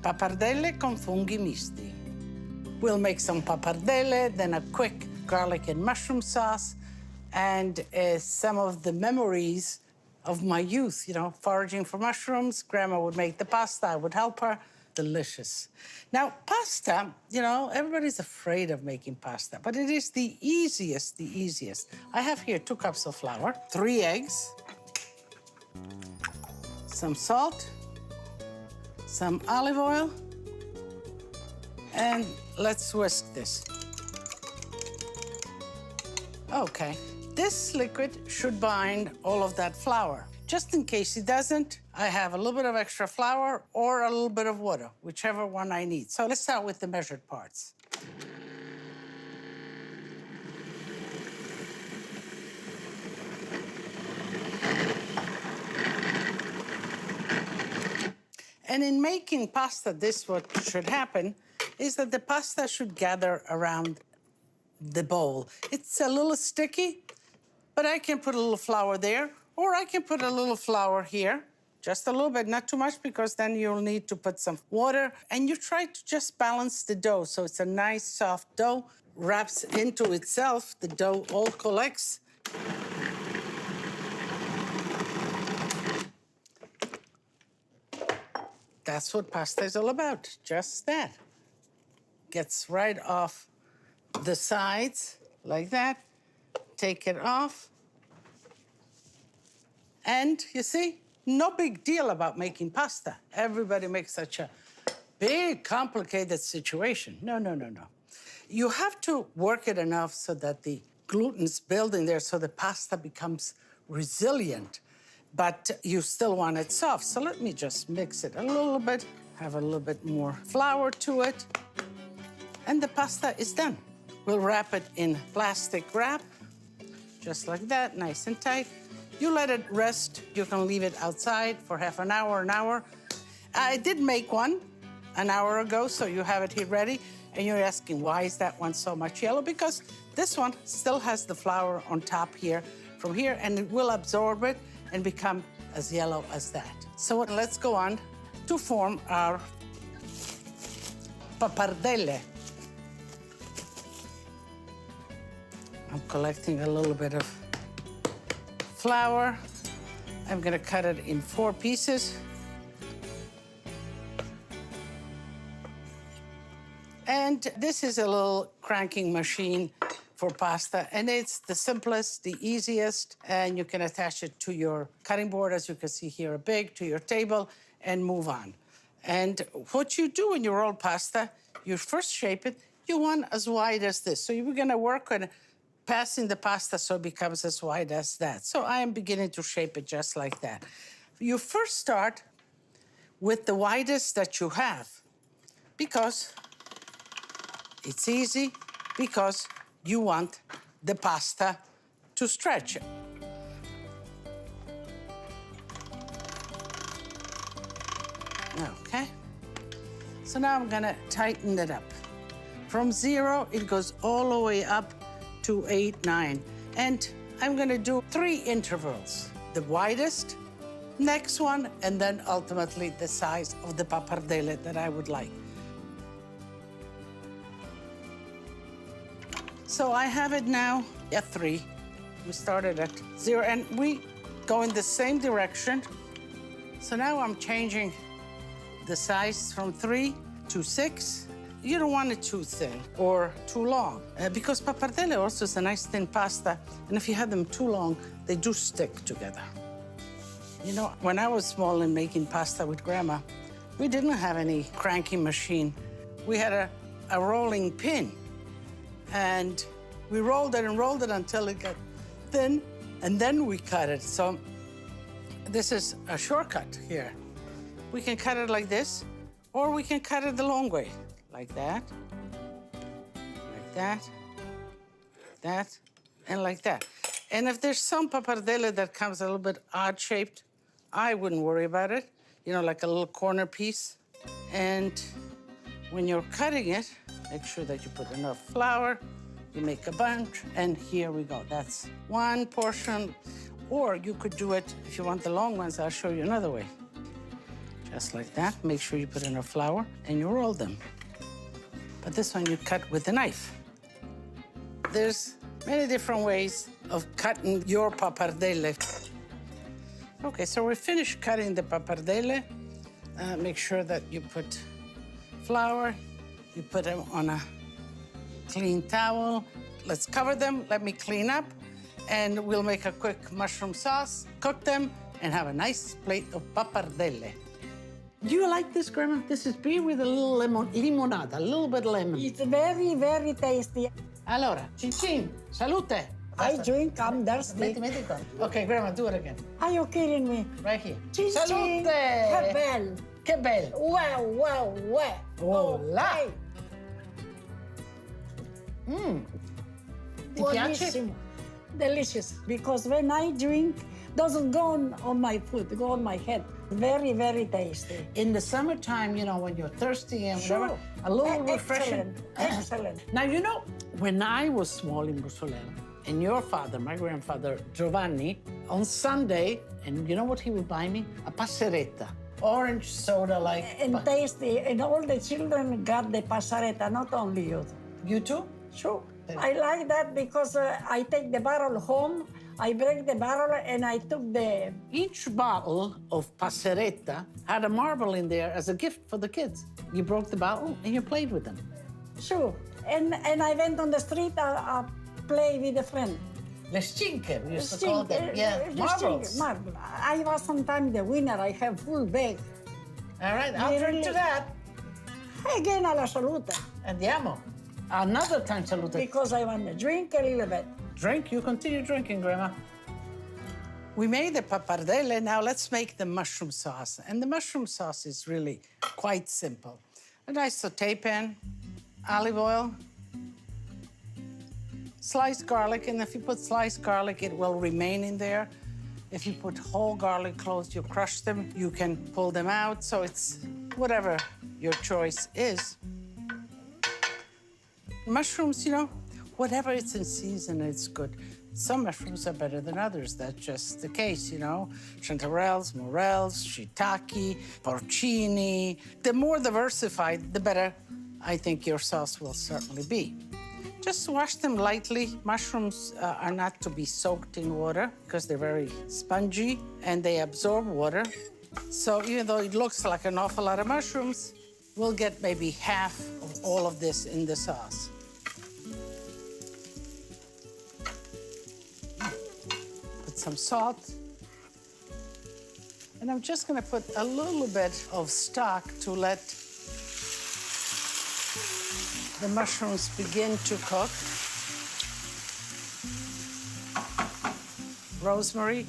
Pappardelle con funghi misti. We'll make some pappardelle, then a quick garlic and mushroom sauce, and some of the memories of my youth, you know, foraging for mushrooms. Grandma would make the pasta, I would help her. Delicious. Now, pasta, you know, everybody's afraid of making pasta, but it is the easiest, the easiest. I have here 2 cups of flour, 3 eggs, some salt, some olive oil, and let's whisk this. Okay, this liquid should bind all of that flour. Just in case it doesn't, I have a little bit of extra flour or a little bit of water, whichever one I need. So let's start with the measured parts. And in making pasta, what should happen is that the pasta should gather around the bowl. It's a little sticky, but I can put a little flour there, or I can put a little flour here, just a little bit, not too much, because then you'll need to put some water. And you try to just balance the dough so it's a nice, soft dough, wraps into itself. The dough all collects. That's what pasta is all about, just that. Gets right off the sides, like that. Take it off. And you see, no big deal about making pasta. Everybody makes such a big, complicated situation. No, no, no, no. You have to work it enough so that the gluten's building there so the pasta becomes resilient, but you still want it soft. So let me just mix it a little bit, have a little bit more flour to it, and the pasta is done. We'll wrap it in plastic wrap, just like that, nice and tight. You let it rest. You can leave it outside for half an hour, an hour. I did make one an hour ago, so you have it here ready. And you're asking, why is that one so much yellow? Because this one still has the flour on top here, from here, and it will absorb it and become as yellow as that. So let's go on to form our pappardelle. I'm collecting a little bit of flour. I'm gonna cut it in 4 pieces. And this is a little cranking machine for pasta, and it's the simplest, the easiest, and you can attach it to your cutting board, as you can see here, big, to your table, and move on. And what you do when you roll pasta, you first shape it. You want as wide as this. So you're gonna work on passing the pasta so it becomes as wide as that. So I am beginning to shape it just like that. You first start with the widest that you have, because it's easy, because you want the pasta to stretch. Okay. So now I'm gonna tighten it up. From 0, it goes all the way up to 8, 9. And I'm gonna do 3 intervals. The widest, next one, and then ultimately the size of the pappardelle that I would like. So I have it now at 3. We started at 0, and we go in the same direction. So now I'm changing the size from 3 to 6. You don't want it too thin or too long, because pappardelle also is a nice thin pasta, and if you have them too long, they do stick together. You know, when I was small and making pasta with Grandma, we didn't have any cranking machine. We had a rolling pin, and we rolled it until it got thin, and then we cut it. So this is a shortcut here. We can cut it like this, or we can cut it the long way. Like that, and like that. And if there's some pappardelle that comes a little bit odd-shaped, I wouldn't worry about it. You know, like a little corner piece. And when you're cutting it, make sure that you put enough flour, you make a bunch, and here we go. That's 1 portion. Or you could do it, if you want the long ones, I'll show you another way. just like that. Make sure you put enough flour and you roll them. But this one you cut with a knife. There's many different ways of cutting your pappardelle. Okay, so we're finished cutting the pappardelle. Make sure that you put flour, you put them on a clean towel. Let's cover them, let me clean up, and we'll make a quick mushroom sauce, cook them, and have a nice plate of pappardelle. Do you like this, Grandma? This is beer with a little limonada, a little bit of lemon. It's very, very tasty. Allora, cin salute. I drink, I'm thirsty. Metti qua. Okay, Grandma, do it again. Are you kidding me? Right here. Cin, Salute! Che bello. Che bello. Wow, wow, wow. Oh, là. Okay. Ti piace? Buonissimo. Delicious. Because when I drink, doesn't go on my food, go on my head. Very, very tasty. In the summertime, you know, when you're thirsty and Sure. whatever, a little refreshing. Excellent. Now, you know, when I was small in Bussoleno, and your father, my grandfather, Giovanni, on Sunday, and you know what he would buy me? A passeretta, orange soda like. And tasty. And all the children got the passaretta, not only you. You too? Sure. I like that because I take the barrel home, I break the barrel, and I took the... Each bottle of passeretta had a marble in there as a gift for the kids. You broke the bottle and you played with them. Sure. And I went on the street, play with a friend. Le stinker, we used to call them. Yeah, marbles. Marble. I was sometimes the winner. I have full bag. All right, I'll drink to that. Again, alla salute. Andiamo. Another time, salute. Because I want to drink a little bit. Drink, you continue drinking, Grandma. We made the pappardelle, now let's make the mushroom sauce. And the mushroom sauce is really quite simple. A nice saute pan, olive oil, sliced garlic, and if you put sliced garlic, it will remain in there. If you put whole garlic cloves, you crush them, you can pull them out, so it's whatever your choice is. Mushrooms, you know, whatever it's in season, it's good. Some mushrooms are better than others. That's just the case, you know. Chanterelles, morels, shiitake, porcini. The more diversified, the better I think your sauce will certainly be. Just wash them lightly. Mushrooms are not to be soaked in water because they're very spongy and they absorb water. So even though it looks like an awful lot of mushrooms, we'll get maybe half of all of this in the sauce. Put some salt. And I'm just gonna put a little bit of stock to let the mushrooms begin to cook. Rosemary.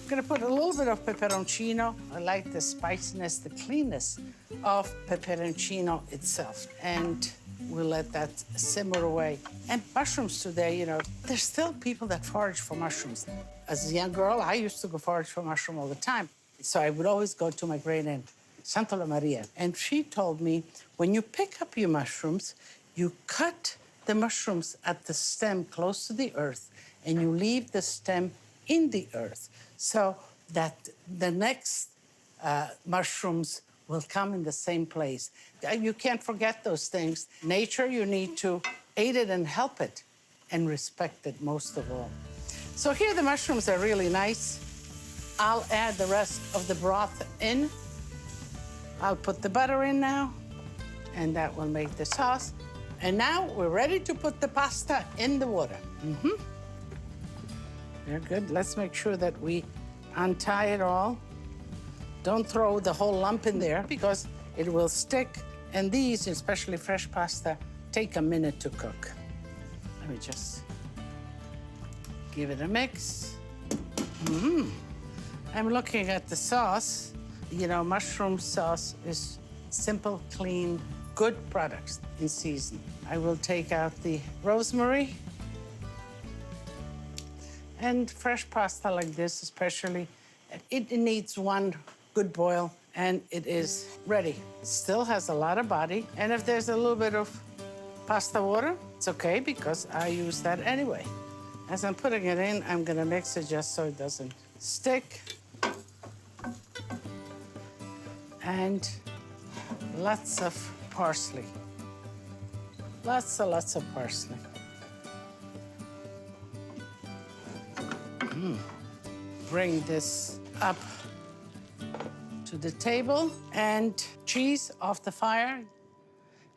I'm gonna put a little bit of peperoncino. I like the spiciness, the cleanness of peperoncino itself. And we'll let that simmer away. And mushrooms today, you know, there's still people that forage for mushrooms. As a young girl, I used to go forage for mushroom all the time. So I would always go to my great aunt, Santa Maria. And she told me, when you pick up your mushrooms, you cut the mushrooms at the stem close to the earth, and you leave the stem in the earth so that the next mushrooms will come in the same place. You can't forget those things. Nature, you need to aid it and help it and respect it most of all. So here the mushrooms are really nice. I'll add the rest of the broth in. I'll put the butter in now, and that will make the sauce. And now we're ready to put the pasta in the water. Very good. Let's make sure that we untie it all. Don't throw the whole lump in there because it will stick. And these, especially fresh pasta, take a minute to cook. Let me just give it a mix. I'm looking at the sauce. You know, mushroom sauce is simple, clean, good products in season. I will take out the rosemary. And fresh pasta like this, especially, it needs one good boil, and it is ready. It still has a lot of body, and if there's a little bit of pasta water, it's okay because I use that anyway. As I'm putting it in, I'm gonna mix it just so it doesn't stick. And lots of parsley. Lots of parsley. Bring this up to the table and cheese off the fire.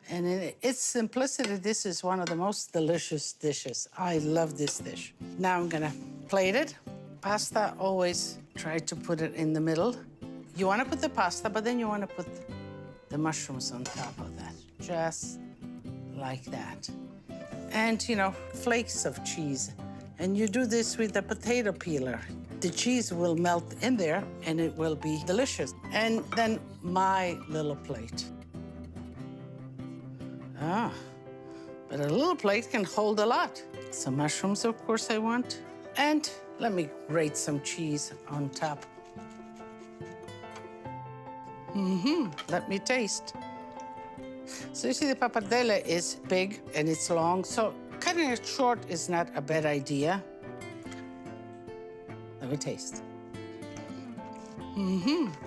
And in its simplicity, this is one of the most delicious dishes. I love this dish. Now I'm gonna plate it. Pasta, always try to put it in the middle. You wanna put the pasta, but then you wanna put the mushrooms on top of that, just like that. And, you know, flakes of cheese. And you do this with the potato peeler. The cheese will melt in there, and it will be delicious. And then my little plate. Ah, but a little plate can hold a lot. Some mushrooms, of course, I want. And let me grate some cheese on top. Let me taste. So you see, the pappardelle is big and it's long, so cutting it short is not a bad idea. Let me taste.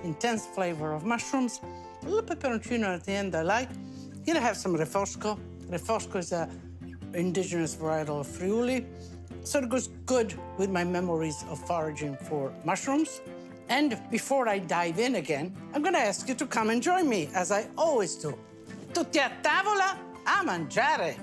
Intense flavor of mushrooms. A little pepperoncino at the end I like. You know, have some refosco. Refosco is an indigenous varietal of Friuli. So it goes good with my memories of foraging for mushrooms. And before I dive in again, I'm gonna ask you to come and join me, as I always do. Tutti a tavola a mangiare.